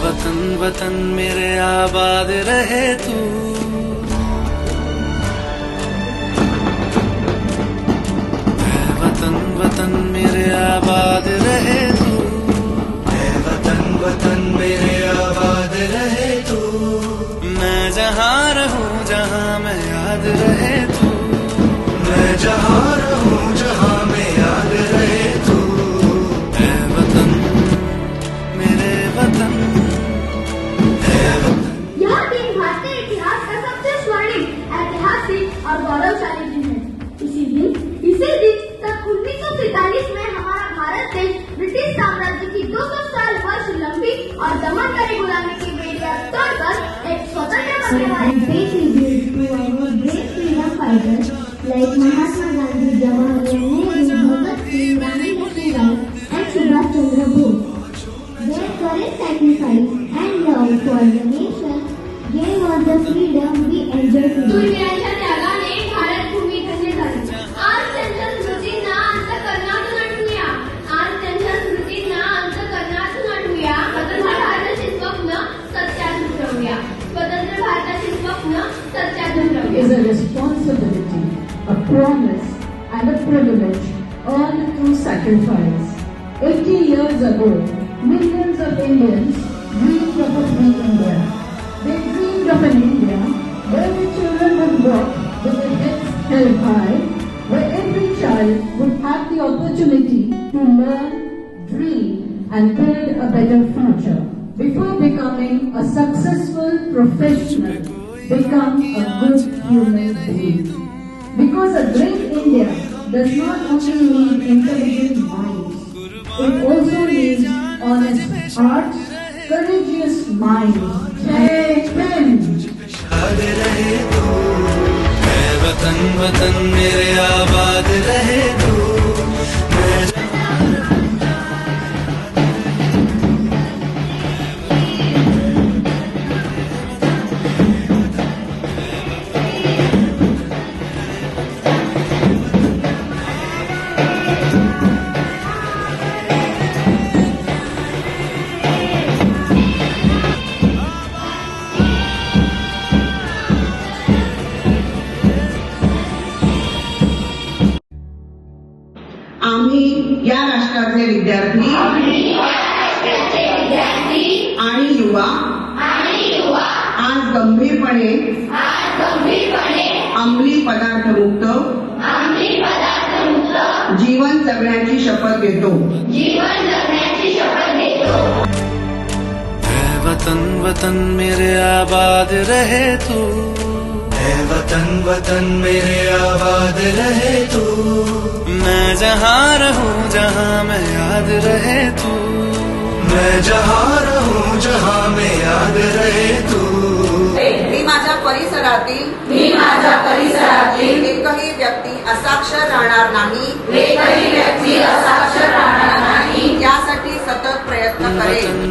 वतन वतन मेरे आबाद रहे तू, वतन वतन मेरे आबाद रहे तू, वतन वतन मेरे आबाद रहे तू। मैं जहाँ रहूं जहाँ मैं याद रहे तू, मैं जहाँ रहूं जहाँ मैं याद रहे तू। ऐ वतन मेरे वतन। यह दिन भारतीय इतिहास का सबसे स्वर्णिम, ऐतिहासिक और गौरवशाली दिन है। इसी दिन सन 1947 में हमारा भारत देश ब्रिटिश साम्राज्य की 200 साल वर्ष लंबी और दमनकारी गुलामी की बेड़ियां तोड़कर एक स्वतंत्र बनने वाली like Mahatma Gandhi, Jawaharlal Nehru, Bhagat Singh, Rani Lakshmibai, and Subhash Chandra Bose. Their courage, sacrifice, and love for the nation gave us the freedom we enjoy today. सूर्याच्या त्यागाने भारत भूमी धन्य झाली. आज त्यांच्या स्मृतींना अंतःकरणातून आठवूया. आज त्यांच्या स्मृतींना अंतःकरणातून आठवूया. स्वतंत्र भारताचे स्वप्न सत्यात उतरवूया. स्वतंत्र भारताचे स्वप्न सत्यात उतरवूया. Is a responsibility, a promise, and a privilege earned through sacrifice. 80 years ago, millions of Indians dreamed of a free India. They dreamed of an India where the children would walk with their heads held high, where every child would have the opportunity to learn, dream, and build a better future. Before becoming a successful professional, become a good human being. Because a great India does not only need intelligent minds, it also needs honest hearts, courageous minds. Jai Hind! याद रहे तू। ऐ वतन वतन मेरे आबाद रहे तू, मैं आम्ही या राष्ट्राचे विद्यार्थी आणि युवा आज गंभीरपणे अंमली पदार्थ मुक्त जीवन जगण्याची शपथ घेतो. ऐ वतन वतन मेरे आबाद रहे तू, वतन वतन मेरे आबाद रहे तू। मैं जहाँ रहूं जहाँ मैं याद रहे तू, मैं जहाँ रहूं जहाँ मैं याद रहे तू। मी माझ्या परिसरातील एकही व्यक्ती असाक्षर राहणार नाही. यासाठी सतत प्रयत्न करेन.